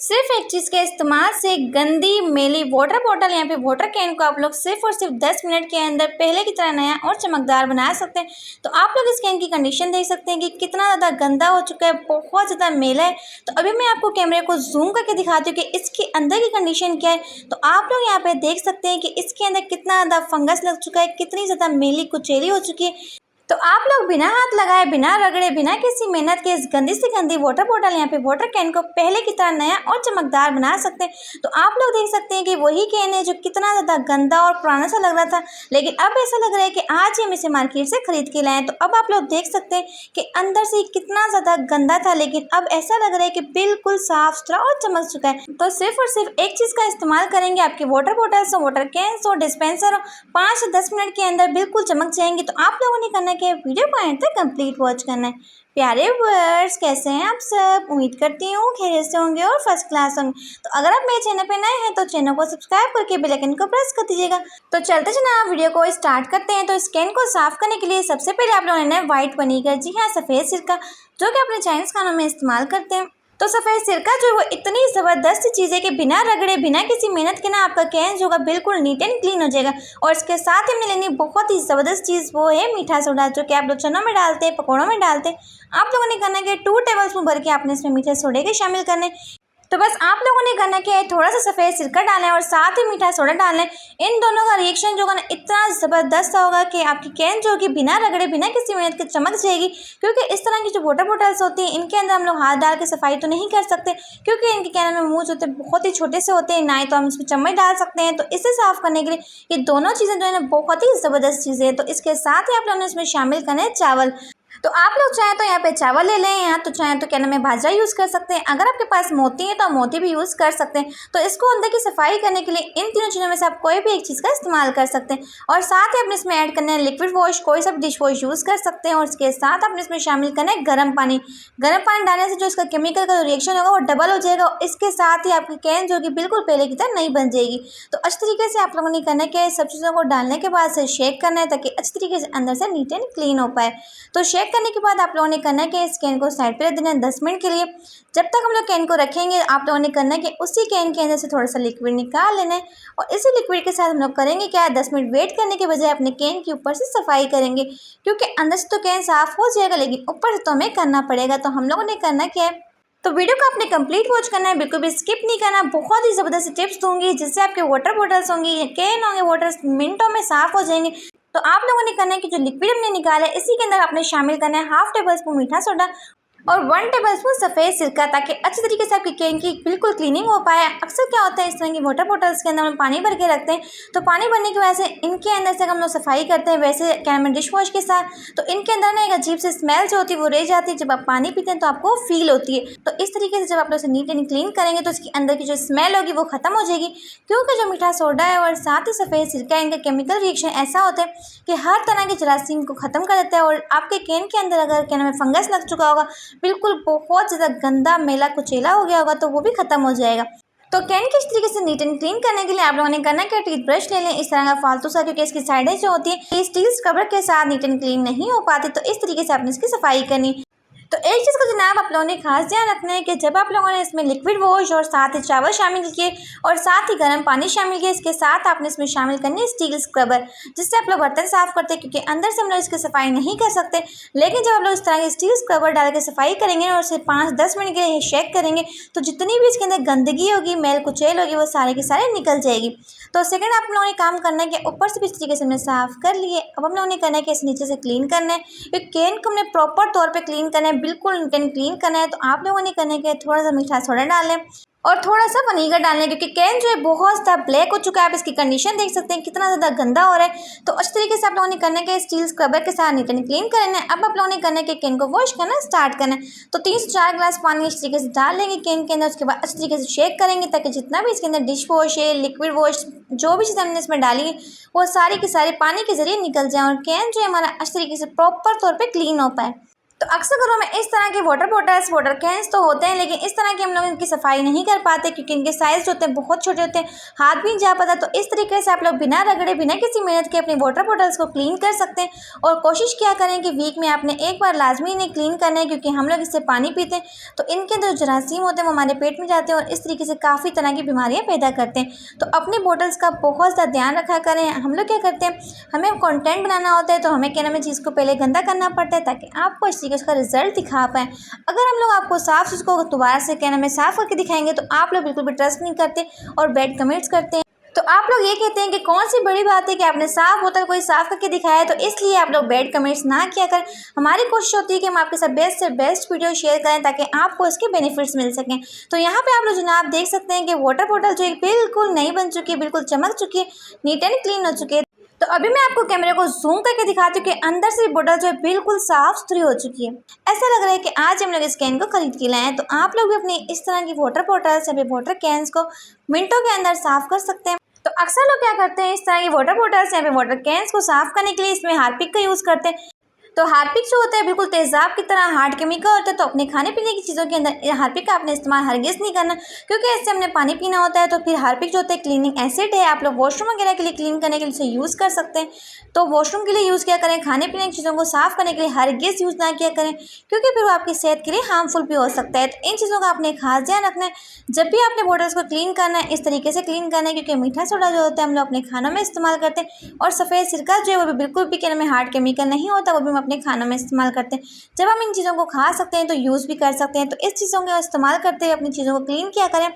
सिर्फ एक चीज़ के इस्तेमाल से गंदी मेली वाटर बॉटल यहाँ पे वाटर कैन को आप लोग सिर्फ और सिर्फ 10 मिनट के अंदर पहले की तरह नया और चमकदार बना सकते हैं। तो आप लोग इस कैन की कंडीशन देख सकते हैं कि कितना ज़्यादा गंदा हो चुका है, बहुत ज़्यादा मैला है। तो अभी मैं आपको कैमरे को जूम करके दिखाती हूँ कि इसके अंदर की कंडीशन क्या है। तो आप लोग यहाँ पे देख सकते हैं कि इसके अंदर कितना ज़्यादा फंगस लग चुका है, कितनी ज़्यादा मेली कुचैली हो चुकी है। तो आप लोग बिना हाथ लगाए, बिना रगड़े, बिना किसी मेहनत के इस गंदी से गंदी वाटर बॉटल यहाँ पे वाटर कैन को पहले की तरह नया और चमकदार बना सकते हैं। तो आप लोग देख सकते हैं कि वही कैन है जो कितना ज़्यादा गंदा और पुराना सा लग रहा था, लेकिन अब ऐसा लग रहा है कि आज ही हम इसे मार्केट से खरीद के लाएँ। तो अब आप लोग देख सकते हैं कि अंदर से कितना ज़्यादा गंदा था, लेकिन अब ऐसा लग रहा है कि बिल्कुल साफ सुथरा और चमक चुका है। तो सिर्फ और सिर्फ एक चीज़ का इस्तेमाल करेंगे, आपकी वाटर बॉटल्स हो, वाटर कैंस हो, डिस्पेंसर हो, 5 से 10 मिनट के अंदर बिल्कुल चमक जाएंगी। तो आप लोगों ने करना क्या है, वीडियो को एंड तक कंप्लीट वॉच करना है। प्यारे व्यूअर्स, कैसे हैं आप सब? उम्मीद करती हूँ खैरियत से होंगे और फर्स्ट क्लास होंगे। तो अगर आप मेरे चैनल पे नए हैं तो चैनल को सब्सक्राइब करके बेल आइकन को प्रेस कर दीजिएगा। तो चलते चलते वीडियो को स्टार्ट करते हैं। तो इस कैन को साफ करने के लिए सबसे पहले आप लोगों ने व्हाइट विनेगर, जी हाँ सफ़ेद सिरका, जो कि अपने चाइनीज़ खानों में इस्तेमाल करते हैं। तो सफ़ेद सिरका जो है वो इतनी ज़बरदस्त चीज़ है कि बिना रगड़े, बिना किसी मेहनत के ना आपका कैन जो होगा बिल्कुल नीट एंड क्लीन हो जाएगा। और इसके साथ ही हमने लेनी बहुत ही ज़बरदस्त चीज़, वो है मीठा सोडा, जो कि आप लोग चनों में डालते हैं, पकौड़ों में डालते हैं। आप लोगों ने करना है कि 2 टेबल स्पून भर के आपने इसमें मीठे सोडे के शामिल करने। तो बस आप लोगों ने करना क्या है, थोड़ा सा सफ़ेद सिरका डालना है और साथ ही मीठा सोडा डालना है। इन दोनों का रिएक्शन जो होगा ना इतना ज़बरदस्त होगा कि आपकी कैन जो होगी बिना रगड़े, बिना किसी मेहनत के चमक जाएगी। क्योंकि इस तरह की जो वाटर बॉटल्स होती हैं, इनके अंदर हम लोग हाथ डाल के सफाई तो नहीं कर सकते, क्योंकि इनके कैन में मुँह जो होते हैं बहुत ही छोटे से होते हैं, ना ही तो हम इसमें चम्मच डाल सकते हैं। तो इसे साफ़ करने के लिए ये दोनों चीज़ें जो है ना बहुत ही ज़बरदस्त चीज़ें हैं। तो इसके साथ ही आप लोगों ने इसमें शामिल करना है चावल। तो आप लोग चाहें तो यहाँ पे चावल ले लें, यहाँ तो चाहें तो क्या नाम है बाजरा यूज़ कर सकते हैं। अगर आपके पास मोती है तो आप मोती भी यूज़ कर सकते हैं। तो इसको अंदर की सफाई करने के लिए इन तीनों चीज़ों में से आप कोई भी एक चीज़ का इस्तेमाल कर सकते हैं। और साथ ही आपने इसमें ऐड करना है लिक्विड वॉश, कोई सा भी डिश वॉश यूज़ कर सकते हैं। और इसके साथ आपने इसमें शामिल करना है गर्म पानी। गर्म पानी डालने से जो इसका केमिकल का जो रिएक्शन होगा वो डबल हो जाएगा। और इसके साथ ही आपकी कैन जो कि बिल्कुल पहले की तरह नहीं बन जाएगी। तो अच्छी तरीके से आप लोगों ने करना है कि सब चीज़ों को डालने के बाद से शेक करना है, ताकि अच्छी तरीके से अंदर से नीट एंड क्लीन हो पाए। तो शेक करने के बाद आप लोगों ने करना है कि इस कैन को साइड पे रख देना है 10 मिनट के लिए। जब तक हम लोग कैन को रखेंगे, आप लोगों ने करना है कि उसी कैन के अंदर से थोड़ा सा लिक्विड निकाल लेना है। और इसी लिक्विड के साथ हम लोग करेंगे क्या, 10 मिनट वेट करने के बजाय अपने कैन के ऊपर से सफाई करेंगे। क्योंकि अंदर से तो कैन साफ़ हो जाएगा, लेकिन ऊपर से तो हमें करना पड़ेगा। तो हम लोगों ने करना क्या है, तो वीडियो को आपने कंप्लीट वॉच करना है, बिल्कुल भी स्किप नहीं करना। बहुत ही ज़बरदस्त टिप्स दूंगी जिससे आपके वाटर बॉटल्स होंगी, कैन होंगे, वाटर मिनटों में साफ़ हो जाएंगे। तो आप लोगों ने करना है कि जो लिक्विड हमने निकाला है इसी के अंदर आपने शामिल करना है हाफ टेबल स्पून मीठा सोडा और 1 टेबल स्पून सफ़ेद सिरका, ताकि अच्छी तरीके से आपकी कैन की बिल्कुल क्लीनिंग हो पाए। अक्सर क्या होता है, इस तरह की वाटर बॉटल्स के अंदर हम पानी भर के रखते हैं, तो पानी भरने की वजह से इनके अंदर से हम लोग सफाई करते हैं वैसे कैन में डिश वॉश के साथ, तो इनके अंदर ना एक अजीब सी स्मेल जो होती है वो रह जाती है। जब आप पानी पीते हैं तो आपको फील होती है। तो इस तरीके से जब आप लोग इसे नीट एंड क्लीन करेंगे तो इसके अंदर की जो स्मेल होगी वो खत्म हो जाएगी। क्योंकि जो मीठा सोडा है और साथ ही सफ़ेद सिरका, इनका केमिकल रिएक्शन ऐसा होता है कि हर तरह के जरासीम को ख़त्म कर देता है। और आपके कैन के अंदर अगर क्या नाम है फंगस लग चुका होगा, बिल्कुल बहुत ज़्यादा गंदा मेला कुचेला हो गया होगा, तो वो भी खत्म हो जाएगा। तो कैन की इस तरीके से नीट एंड क्लीन करने के लिए आप लोगों ने करना क्या, टीथ ब्रश ले लें इस तरह का फालतू सा, क्योंकि इसकी साइडें जो होती है ये स्टील स्क्रबर के साथ नीट एंड क्लीन नहीं हो पाती। तो इस तरीके से आपने इसकी सफाई करनी। तो एक चीज़ का जनाब आप लोगों ने खास ध्यान रखना है कि जब आप लोगों ने इसमें लिक्विड वॉश और साथ ही चावल शामिल किए और साथ ही गर्म पानी शामिल किए, इसके साथ आपने इसमें शामिल करनी है स्टील स्क्रबर, जिससे आप लोग बर्तन साफ़ करते हैं। क्योंकि अंदर से हम लोग इसकी सफाई नहीं कर सकते, लेकिन जब आप लोग इस तरह के स्टील स्क्रबर डाल के सफाई करेंगे और उसे 5-10 मिनट के लिए शेक करेंगे, तो जितनी भी इसके अंदर गंदगी होगी, मैल कुचैल होगी, वो सारे के सारे निकल जाएगी। तो सेकंड आप लोगों ने काम करना है कि ऊपर से भी इस तरीके से हमने साफ़ कर लिए। अब हम लोगों ने करना है कि इसे नीचे से क्लीन करना है। एक कैन को हमने प्रॉपर तौर पे क्लीन करना है, बिल्कुल नीट एंड क्लीन करना है। तो आप लोगों ने करना है कि थोड़ा सा मीठा सोडा डालें और थोड़ा सा विनेगर डालने, क्योंकि कैन जो है बहुत ज़्यादा ब्लैक हो चुका है। आप इसकी कंडीशन देख सकते हैं कितना ज़्यादा गंदा हो रहा है। तो अच्छी तरीके से आप लोगों ने करना है कि स्टील स्क्रबर के साथ नीट एंड क्लीन करना है। अब आप लोगों ने करना है कि कैन को वॉश करना स्टार्ट करना है। तो 3 से 4 गिलास पानी इस तरीके से डाल लेंगे कैन के अंदर। उसके बाद अच्छी तरीके से शेक करेंगे, ताकि जितना भी इसके अंदर डिश वॉश है, लिक्विड वॉश, जो भी चीज़ हमने इसमें डाली है वो सारी की सारी पानी के ज़रिए निकल जाए और कैन जो है हमारा अच्छी तरीके से प्रॉपर तौर पर क्लीन हो पाए। तो अक्सर घरों में इस तरह के वाटर बॉटल्स, वाटर कैंस तो होते हैं, लेकिन इस तरह के हम लोग इनकी सफाई नहीं कर पाते क्योंकि इनके साइज़ जो होते हैं बहुत छोटे होते हैं, हाथ भी नहीं जा पाता। तो इस तरीके से आप लोग बिना रगड़े, बिना किसी मेहनत के अपने वाटर बॉटल्स को क्लीन कर सकते हैं। और कोशिश क्या करें कि वीक में आपने एक बार लाजमी इन्हें क्लीन करना है, क्योंकि हम लोग इससे पानी पीते हैं तो इनके अंदर जो जरासीम होते हैं वो हमारे पेट में जाते हैं और इस तरीके से काफ़ी तरह की बीमारियाँ पैदा करते हैं। तो अपने बॉटल्स का बहुत ज़्यादा ध्यान रखा करें। हम लोग क्या करते हैं, हमें कंटेंट बनाना होता है तो हमें क्या नाम है चीज़ को पहले गंदा करना पड़ता है ताकि आपको इस तरीके का रिजल्ट दिखा पाएँ। अगर हम लोग आपको साफ उसको दोबारा से क्या नाम है साफ़ करके दिखाएंगे तो आप लोग बिल्कुल भी ट्रस्ट नहीं करते और बैड कमेंट्स करते हैं। तो आप लोग ये कहते हैं कि कौन सी बड़ी बात है कि आपने साफ बोतल कोई साफ करके दिखाया है, तो इसलिए आप लोग बैड कमेंट्स ना किया करें। हमारी कोशिश होती है कि हम आपके साथ बेस्ट से बेस्ट वीडियो शेयर करें ताकि आपको इसके बेनिफिट्स मिल सकें। तो यहाँ पे आप लोग जनाब देख सकते हैं कि वाटर बॉटल जो है बिल्कुल नई बन चुकी है, बिल्कुल चमक चुकी है, नीट एंड क्लीन हो चुकी है। तो अभी मैं आपको कैमरे को जूम करके दिखाती हूँ कि अंदर से बोतल जो है बिल्कुल साफ सुथरी हो चुकी है। ऐसा लग रहा है कि आज हम लोग इस कैन को खरीद के लाए हैं। तो आप लोग भी अपनी इस तरह की वाटर बॉटल्स या फिर वाटर कैंस को मिनटों के अंदर साफ कर सकते हैं। तो अक्सर लोग क्या करते हैं, इस तरह की वाटर बॉटल्स या फिर वाटर कैंस को साफ करने के लिए इसमें हार्पिक का यूज़ करते हैं। तो हार्पिक जो होता है बिल्कुल तेज़ाब की तरह हार्ड केमिकल होता है। तो अपने खाने पीने की चीज़ों के अंदर हार्पिक का आपने इस्तेमाल हरगिज़ नहीं करना, क्योंकि इससे हमने पानी पीना होता है। तो फिर हार्पिक जो होता है क्लीनिंग एसिड है, आप लोग वॉशरूम वगैरह के लिए क्लीन करने के लिए इसे यूज़ कर सकते हैं। तो वॉशरूम के लिए यूज़ किया करें, खाने पीने की चीज़ों को साफ़ करने के लिए हरगिज़ यूज़ ना किया करें, क्योंकि फिर वो आपकी सेहत के लिए हार्मफुल भी हो सकता है। तो इन चीज़ों का आपने खास ध्यान रखना है। जब भी आपने बॉटल्स को क्लीन करना है इस तरीके से क्लीन करना है, क्योंकि मीठा सोडा जो होता है हम लोग अपने खानों में इस्तेमाल करते हैं और सफ़ेद सिरका जो है वो भी बिल्कुल भी कहने में हार्ड केमिकल नहीं होता, वो भी हम अपने खानों में इस्तेमाल करते हैं। जब हम इन चीज़ों को खा सकते हैं तो यूज़ भी कर सकते हैं। तो इस चीज़ों का इस्तेमाल करते हुए अपनी चीज़ों को क्लीन किया करें।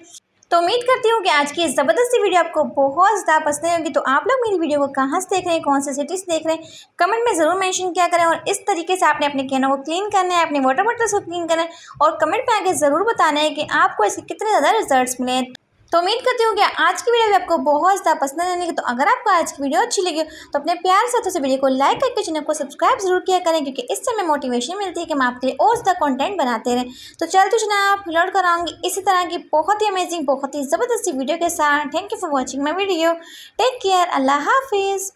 तो उम्मीद करती हूँ कि आज की इस ज़बरदस्त वीडियो आपको बहुत ज़्यादा पसंद होगी। तो आप लोग मेरी वीडियो को कहाँ से देख रहे हैं, कौन से सिटी से देख रहे हैं, कमेंट में ज़रूर मेंशन किया करें। और इस तरीके से आपने अपने कैनों को क्लीन करना है, अपने वाटर बॉटल्स को क्लीन करना है और कमेंट में आके ज़रूर बताना है कि आपको इसके कितने ज़्यादा रिजल्ट्स मिले हैं। तो उम्मीद करती हूँ कि आज की वीडियो भी आपको बहुत ज़्यादा पसंद आने लगी। तो अगर आपको आज की वीडियो अच्छी लगी तो अपने प्यार साथों से वीडियो को लाइक करके चैनल को सब्सक्राइब जरूर किया करें, क्योंकि इससे हमें मोटिवेशन मिलती है कि हम आपके लिए और ज़्यादा कंटेंट बनाते रहें। तो चलते जनाब अपलोड कराऊंगी इसी तरह की बहुत ही अमेजिंग, बहुत ही ज़बरदस्ती वीडियो के साथ। Thank you for watching my video. Take care. अल्लाह हाफिज़।